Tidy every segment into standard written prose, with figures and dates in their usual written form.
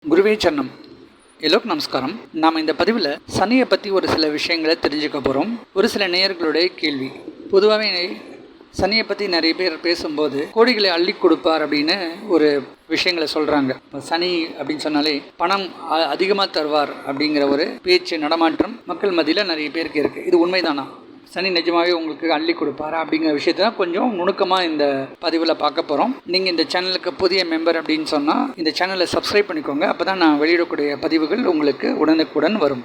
குருவே சரணம். எல்லோருக்கும் நமஸ்காரம். நாம் இந்த பதிவில் சனியை பற்றி ஒரு சில விஷயங்களை தெரிஞ்சுக்க போகிறோம். ஒரு சில நேயர்களுடைய கேள்வி. பொதுவாகவே சனியை பற்றி நிறைய பேர் பேசும்போது கோடிகளை அள்ளி கொடுப்பார் அப்படின்னு ஒரு விஷயங்களை சொல்கிறாங்க. சனி அப்படின்னு சொன்னாலே பணம் அதிகமாக தருவார் அப்படிங்கிற ஒரு பேச்சு நடமாற்றம் மக்கள் மத்தியில் நிறைய பேருக்கு இருக்குது. இது உண்மைதானா? சனி நிஜமாகவே உங்களுக்கு அள்ளி கொடுப்பாரா அப்படிங்கிற விஷயத்த கொஞ்சம் நுணுக்கமாக இந்த பதிவில் பார்க்க போகிறோம். நீங்கள் இந்த சேனலுக்கு புதிய மெம்பர் அப்படின்னு சொன்னால் இந்த சேனலை சப்ஸ்கிரைப் பண்ணிக்கோங்க. அப்போ தான் நான் வெளியிடக்கூடிய பதிவுகள் உங்களுக்கு உடனுக்குடன் வரும்.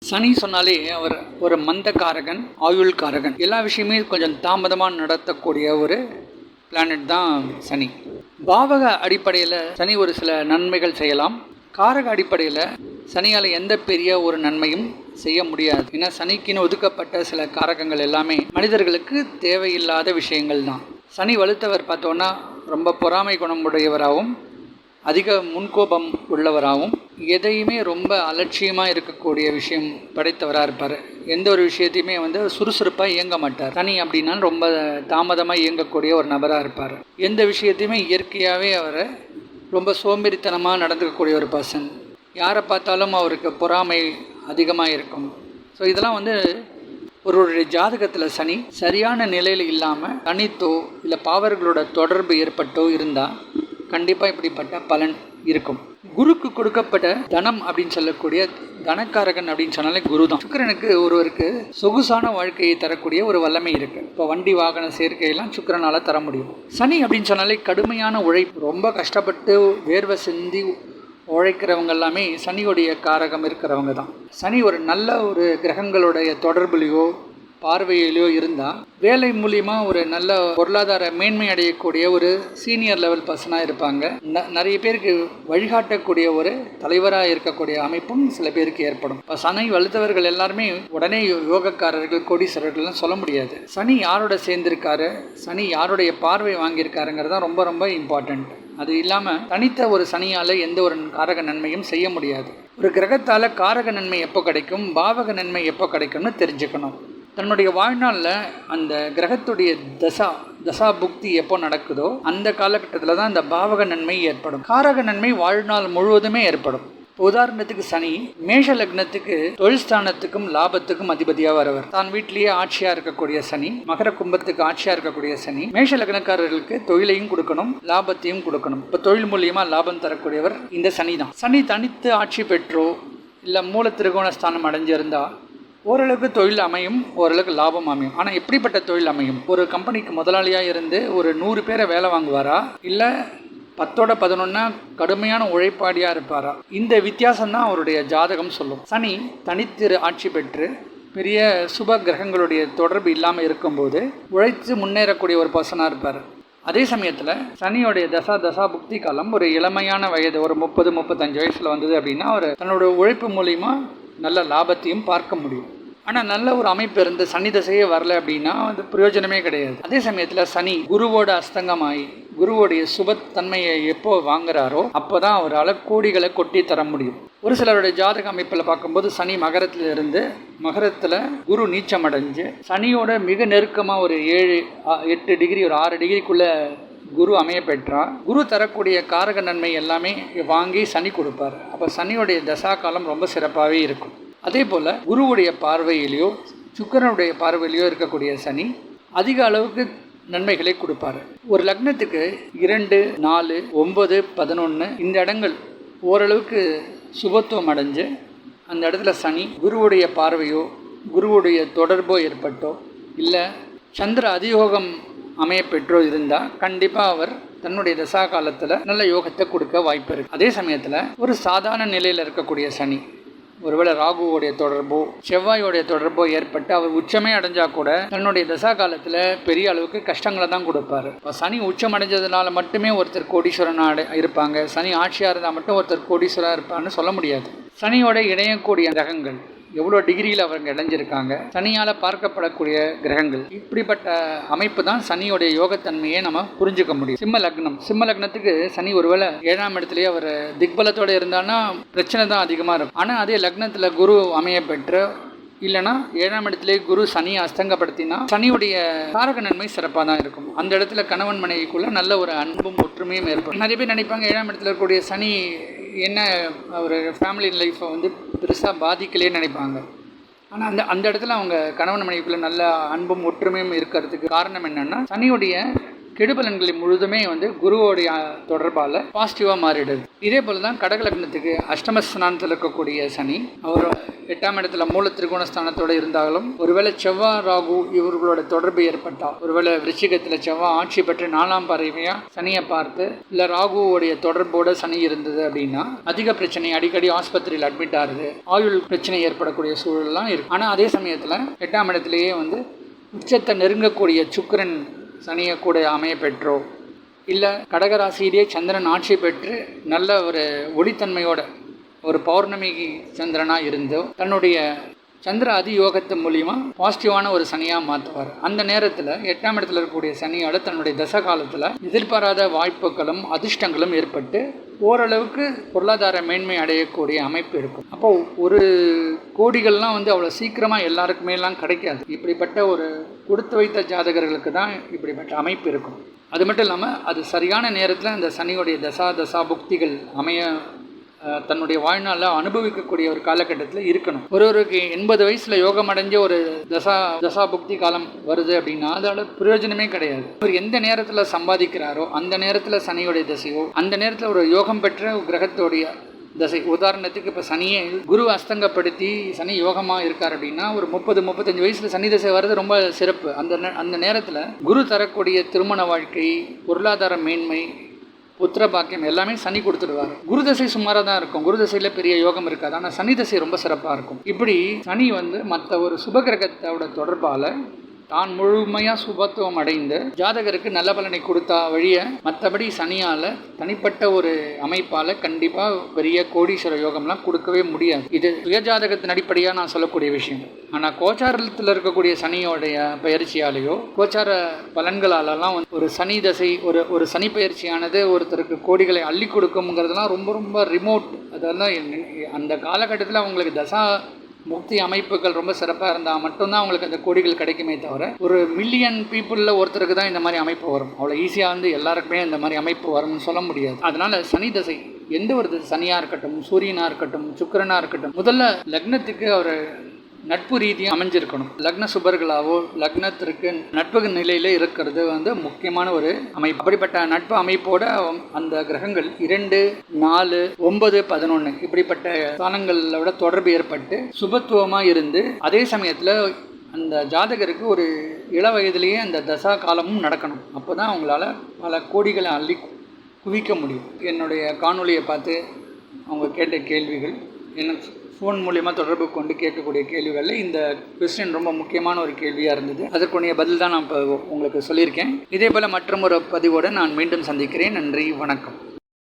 சனி சொன்னாலே அவர் ஒரு மந்தக்காரகன், ஆயுள்காரகன். எல்லா விஷயமே கொஞ்சம் தாமதமாக நடத்தக்கூடிய ஒரு பிளானட் தான் சனி. பாவக அடிப்படையில் சனி ஒரு சில நன்மைகள் செய்யலாம். காரக அடிப்படையில் சனியால் எந்த பெரிய ஒரு நன்மையும் செய்ய முடியாது. ஏன்னா சனிக்குன்னு ஒதுக்கப்பட்ட சில காரகங்கள் எல்லாமே மனிதர்களுக்கு தேவையில்லாத விஷயங்கள் தான். சனி வலுத்தவர் பார்த்தோன்னா ரொம்ப பொறாமை குணமுடையவராகவும் அதிக முன்கோபம் உள்ளவராகவும் எதையுமே ரொம்ப அலட்சியமாக இருக்கக்கூடிய விஷயம் படைத்தவராக இருப்பார். எந்த ஒரு விஷயத்தையுமே சுறுசுறுப்பாக இயங்க மாட்டார். சனி அப்படின்னா ரொம்ப தாமதமாக இயங்கக்கூடிய ஒரு நபராக இருப்பார். எந்த விஷயத்தையுமே இயற்கையாகவே அவரை ரொம்ப சோம்பேறித்தனமாக நடந்துக்கக்கூடிய ஒரு பர்சன். யாரை பார்த்தாலும் அவருக்கு பொறாமை அதிகமாக இருக்கும். ஸோ இதெல்லாம் ஒருவருடைய ஜாதகத்தில் சனி சரியான நிலையில் இல்லாமல் தனித்தோ இல்லை பாவர்களோட தொடர்பு ஏற்பட்டோ இருந்தால் கண்டிப்பாக இப்படிப்பட்ட பலன் இருக்கும். குருக்கு கொடுக்கப்பட்ட தனம் அப்படின்னு சொல்லக்கூடிய தனக்காரகன் அப்படின்னு சொன்னாலே குரு தான். சுக்கிரனுக்கு ஒருவருக்கு சொகுசான வாழ்க்கையை தரக்கூடிய ஒரு வல்லமை இருக்குது. இப்போ வண்டி வாகன சேர்க்கையெல்லாம் சுக்கிரனால் தர முடியும். சனி அப்படின்னு சொன்னாலே கடுமையான உழைப்பு, ரொம்ப கஷ்டப்பட்டு வேர்வை சிந்தி உழைக்கிறவங்க எல்லாமே சனியுடைய காரகம் இருக்கிறவங்க தான். சனி ஒரு நல்ல ஒரு கிரகங்களுடைய தொடர்புலையோ பார்வையிலையோ இருந்தால் வேலை மூலியமாக ஒரு நல்ல பொருளாதார மேன்மை அடையக்கூடிய ஒரு சீனியர் லெவல் பர்சனாக இருப்பாங்க. நிறைய பேருக்கு வழிகாட்டக்கூடிய ஒரு தலைவராக இருக்கக்கூடிய அமைப்பும் சில பேருக்கு ஏற்படும். இப்போ சனி வலுத்தவர்கள் எல்லாருமே உடனே யோகக்காரர்கள், கோடீஸ்வரர்கள்லாம் சொல்ல முடியாது. சனி யாரோட சேர்ந்திருக்காரு, சனி யாருடைய பார்வை வாங்கியிருக்காருங்கிறது தான் ரொம்ப ரொம்ப இம்பார்ட்டண்ட். அது இல்லாமல் தனித்த ஒரு சனியால் எந்த ஒரு காரக நன்மையும் செய்ய முடியாது. ஒரு கிரகத்தால் காரக நன்மை எப்போ கிடைக்கும், பாவக நன்மை எப்போ கிடைக்கும்னு தெரிஞ்சுக்கணும். தன்னுடைய வாழ்நாளில் அந்த கிரகத்துடைய தசா புக்தி எப்போ நடக்குதோ அந்த காலகட்டத்தில் தான் அந்த பாவக நன்மை ஏற்படும். காரக நன்மை வாழ்நாள் முழுவதுமே ஏற்படும். உதாரணத்துக்கு சனி மேஷ லக்னத்துக்கு தொழில் ஸ்தானத்துக்கும் லாபத்துக்கும் அதிபதியாக வரவர். தான் வீட்டிலேயே ஆட்சியாக இருக்கக்கூடிய சனி, மகர கும்பத்துக்கு ஆட்சியாக இருக்கக்கூடிய சனி மேஷ லக்னக்காரர்களுக்கு தொழிலையும் கொடுக்கணும், லாபத்தையும் கொடுக்கணும். இப்போ தொழில் மூலியமாக லாபம் தரக்கூடியவர் இந்த சனி தான். சனி தனித்து ஆட்சி பெற்றோ இல்லை மூல திரிகோண ஸ்தானம் அடைஞ்சிருந்தால் ஓரளவுக்கு தொழில் அமையும், ஓரளவுக்கு லாபம் அமையும். ஆனால் எப்படிப்பட்ட தொழில் அமையும்? ஒரு கம்பெனிக்கு முதலாளியாக இருந்து ஒரு 100 பேரை வேலை வாங்குவாரா, இல்லை 10-11 கடுமையான உழைப்பாடியாக இருப்பாரா? இந்த வித்தியாசம்தான் அவருடைய ஜாதகம் சொல்லும். சனி தனித்திரு ஆட்சி பெற்று பெரிய சுப கிரகங்களுடைய தொடர்பு இல்லாமல் இருக்கும்போது உழைத்து முன்னேறக்கூடிய ஒரு பர்சனாக இருப்பார். அதே சமயத்தில் சனியோடைய தசா புக்தி காலம் ஒரு இளமையான வயது, ஒரு 30-35 வயசில் வந்தது அப்படின்னா அவர் தன்னோட உழைப்பு மூலிமா நல்ல லாபத்தையும் பார்க்க முடியும். ஆனால் நல்ல ஒரு அமைப்பு இருந்து சனி தசையே வரல அப்படின்னா பிரயோஜனமே கிடையாது. அதே சமயத்தில் சனி குருவோட அஸ்தங்கமாகி குருவோடைய சுபத்தன்மையை எப்போ வாங்குறாரோ அப்போ தான் அவரால் கோடிகளை கொட்டி தர முடியும். ஒரு சிலருடைய ஜாதக அமைப்பில் பார்க்கும்போது சனி மகரத்தில் குரு நீச்சம் அடைஞ்சு சனியோட மிக நெருக்கமாக ஒரு 7-8 டிகிரி, ஒரு 6 டிகிரிக்குள்ளே குரு அமைய பெற்றால் குரு தரக்கூடிய காரக நன்மை எல்லாமே வாங்கி சனி கொடுப்பார். அப்போ சனியோடைய தசா காலம் ரொம்ப சிறப்பாகவே இருக்கும். அதே போல் குருவுடைய பார்வையிலையோ சுக்கிரனுடைய பார்வையிலையோ இருக்கக்கூடிய சனி அதிக அளவுக்கு நன்மைகளை கொடுப்பார். ஒரு லக்னத்துக்கு 2, 4, 9, 11 இந்த இடங்கள் ஓரளவுக்கு சுபத்துவம் அடைஞ்சு அந்த இடத்துல சனி குருவுடைய பார்வையோ குருவுடைய தொடர்போ ஏற்பட்டோ இல்லை சந்திர அதியோகம் அமைய பெற்றோ இருந்தால் கண்டிப்பாக அவர் தன்னுடைய தசா காலத்தில் நல்ல யோகத்தை கொடுக்க வாய்ப்பு இருக்குது. அதே சமயத்தில் ஒரு சாதாரண நிலையில் இருக்கக்கூடிய சனி ஒருவேளை ராகுவோடைய தொடர்போ செவ்வாயோடைய தொடர்போ ஏற்பட்டு அவர் உச்சமே அடைஞ்சால் கூட தன்னுடைய தசா காலத்தில் பெரிய அளவுக்கு கஷ்டங்களை தான் கொடுப்பார். இப்போ சனி உச்சம் அடைஞ்சதுனால மட்டுமே ஒருத்தர் கோடீஸ்வரனாக இருப்பாங்க, சனி ஆட்சியாக இருந்தால் மட்டும் ஒருத்தர் கோடீஸ்வரனாக இருப்பான்னு சொல்ல முடியாது. சனியோட இணையக்கூடிய கிரகங்கள் எவ்வளோ டிகிரியில் அவங்க இணைஞ்சிருக்காங்க, சனியால் பார்க்கப்படக்கூடிய கிரகங்கள், இப்படிப்பட்ட அமைப்பு தான் சனியோடைய யோகத்தன்மையை நம்ம புரிஞ்சுக்க முடியும். சிம்ம லக்னத்துக்கு சனி ஒருவேளை 7ஆம் இடத்துலேயே அவர் திக்பலத்தோடு இருந்தான்னா பிரச்சனை தான் அதிகமாக இருக்கும். ஆனால் அதே லக்னத்தில் குரு அமைய பெற்று இல்லைனா 7ஆம் இடத்திலே குரு சனியை அஸ்தங்கப்படுத்தினா சனியுடைய காரக நன்மை சிறப்பாக தான் இருக்கும். அந்த இடத்துல கணவன் மனைவிக்குள்ள நல்ல ஒரு அன்பும் ஒற்றுமையும் ஏற்படும். நிறைய பேர் நினைப்பாங்க 7ஆம் இடத்துல இருக்கக்கூடிய சனி என்ன ஒரு ஃபேமிலி லைஃப்பை வந்து பெருசாக பாதிக்கலேன்னு நினைப்பாங்க. ஆனால் அந்த இடத்துல அவங்க கணவன் மனைவிக்குள்ள நல்ல அன்பும் ஒற்றுமையும் இருக்கிறதுக்கு காரணம் என்னென்னா, சனியுடைய கெடுபலன்களை முழுதுமே வந்து குருவோடைய தொடர்பால் பாசிட்டிவாக மாறிடுது. இதே போல் தான் கடக லக்னத்துக்கு அஷ்டமஸ்தானத்தில் இருக்கக்கூடிய சனி அவர் 8ஆம் இடத்துல மூல திரிகோணஸ்தானத்தோடு இருந்தாலும், ஒருவேளை செவ்வாய் ராகு இவர்களோட தொடர்பு ஏற்பட்டால், ஒருவேளை விருச்சிகத்தில் செவ்வாய் ஆட்சி பெற்று 4ஆம் பார்வையாக சனியை பார்த்து, இல்லை ராகுவோடைய தொடர்போடு சனி இருந்தது அப்படின்னா அதிக பிரச்சனை, அடிக்கடி ஆஸ்பத்திரியில் அட்மிட் ஆகுது, ஆயுள் பிரச்சனை ஏற்படக்கூடிய சூழல்லாம் இருக்குது. ஆனால் அதே சமயத்தில் 8ஆம் இடத்துலையே வந்து உச்சத்தை நெருங்கக்கூடிய சுக்கிரன் சனியை கூட அமைய பெற்றோ, இல்லை கடகராசியிலேயே சந்திரன் ஆட்சி பெற்று நல்ல ஒரு ஒளித்தன்மையோட ஒரு பௌர்ணமி சந்திரனாக இருந்தோ தன்னுடைய சந்திர அதியோகத்து மூலிமா பாசிட்டிவான ஒரு சனியாக மாற்றுவார். அந்த நேரத்தில் 8ஆம் இடத்துல இருக்கக்கூடிய சனியோட தன்னுடைய தசை காலத்தில் எதிர்பாராத வாய்ப்புகளும் அதிர்ஷ்டங்களும் ஏற்பட்டு ஓரளவுக்கு பொருளாதார மேன்மை அடையக்கூடிய அமைப்பு இருக்கும். அப்போ ஒரு கோடிகள்லாம் வந்து அவ்வளோ சீக்கிரமாக எல்லாருக்குமேலாம் கிடைக்காது. இப்படிப்பட்ட ஒரு கொடுத்து வைத்த ஜாதகர்களுக்கு தான் இப்படிப்பட்ட அமைப்பு இருக்கும். அது மட்டும் இல்லாமல் அது சரியான நேரத்தில் அந்த சனியுடைய தசா புக்திகள் அமைய தன்னுடைய வாழ்நாளில் அனுபவிக்கக்கூடிய ஒரு காலகட்டத்தில் இருக்கணும். ஒருவருக்கு 80 வயசில் யோகம் அடைஞ்ச ஒரு தசா புக்தி காலம் வருது அப்படின்னா அதோட பிரயோஜனமே கிடையாது. அவர் எந்த நேரத்தில் சம்பாதிக்கிறாரோ அந்த நேரத்தில் சனியுடைய தசையோ, அந்த நேரத்தில் ஒரு யோகம் பெற்ற கிரகத்தோடைய தசை, உதாரணத்துக்கு இப்போ சனியை குரு அஸ்தங்கப்படுத்தி சனி யோகமாக இருக்கார் அப்படின்னா ஒரு 30-35 வயசில் சனி தசை வர்றது ரொம்ப சிறப்பு. அந்த நேரத்தில் குரு தரக்கூடிய திருமண வாழ்க்கை, பொருளாதார மேன்மை, புத்திர பாக்கியம் எல்லாமே சனி கொடுத்துடுவார். குரு தசை சுமாராக தான் இருக்கும், குரு தசையில் பெரிய யோகம் இருக்காது. ஆனால் சனி தசை ரொம்ப சிறப்பாக இருக்கும். இப்படி சனி வந்து மற்ற ஒரு சுபகிரகத்தோட தொடர்பால் தான் முழுமையாக சுபத்துவம் அடைந்து ஜாதகருக்கு நல்ல பலனை கொடுத்தா வழிய, மற்றபடி சனியால் தனிப்பட்ட ஒரு அமைப்பால் கண்டிப்பாக பெரிய கோடீஸ்வர யோகம்லாம் கொடுக்கவே முடியாது. இது சுயஜாதகத்தின் அடிப்படையாக நான் சொல்லக்கூடிய விஷயம். ஆனால் கோச்சாரத்தில் இருக்கக்கூடிய சனியோடைய பயிற்சியாலேயோ கோச்சார பலன்களாலெல்லாம் ஒரு சனி தசை ஒரு சனி பயிற்சியானது ஒருத்தருக்கு கோடிகளை அள்ளி கொடுக்குங்கிறதுலாம் ரொம்ப ரொம்ப ரிமோட். அதெல்லாம் அந்த காலகட்டத்தில் அவங்களுக்கு தசா முக்தி அமைப்புகள் ரொம்ப சிறப்பாக இருந்தால் மட்டும்தான் அவங்களுக்கு அந்த கோடிகள் கிடைக்குமே தவிர, ஒரு மில்லியன் பீப்புளில் ஒருத்தருக்கு தான் இந்த மாதிரி அமைப்பு வரும். அவ்வளோ ஈஸியாக வந்து எல்லாருக்குமே இந்த மாதிரி அமைப்பு வரும்னு சொல்ல முடியாது. அதனால் சனி தசை எந்த ஒரு சனியாக இருக்கட்டும், சூரியனாக இருக்கட்டும், சுக்கிரனாக இருக்கட்டும், முதல்ல லக்னத்துக்கு அவர் நட்பு ரீதியாக அமைஞ்சிருக்கணும். லக்ன சுபர்களாவோ லக்னத்திற்கு நட்பு நிலையில் இருக்கிறது வந்து முக்கியமான ஒரு அமைப்பு. அப்படிப்பட்ட நட்பு அமைப்போட அந்த கிரகங்கள் 2, 4, 9, 11 இப்படிப்பட்ட ஸ்தானங்களோட தொடர்பு ஏற்பட்டு சுபத்துவமாக இருந்து, அதே சமயத்தில் அந்த ஜாதகருக்கு ஒரு இள வயதிலேயே அந்த தசா காலமும் நடக்கணும். அப்போ தான் அவங்களால பல கோடிகளை அள்ளி குவிக்க முடியும். என்னுடைய காணொலியை பார்த்து அவங்க கேட்ட கேள்விகள், எனக்கு ஃபோன் மூலிமா தொடர்பு கொண்டு கேட்கக்கூடிய கேள்விகளில் இந்த கொஸ்டின் ரொம்ப முக்கியமான ஒரு கேள்வியாக இருந்தது. அதற்குரிய பதில் தான் நான் இப்போ உங்களுக்கு சொல்லியிருக்கேன். இதே போல் மற்றும் ஒரு பதிவோடு நான் மீண்டும் சந்திக்கிறேன். நன்றி, வணக்கம்.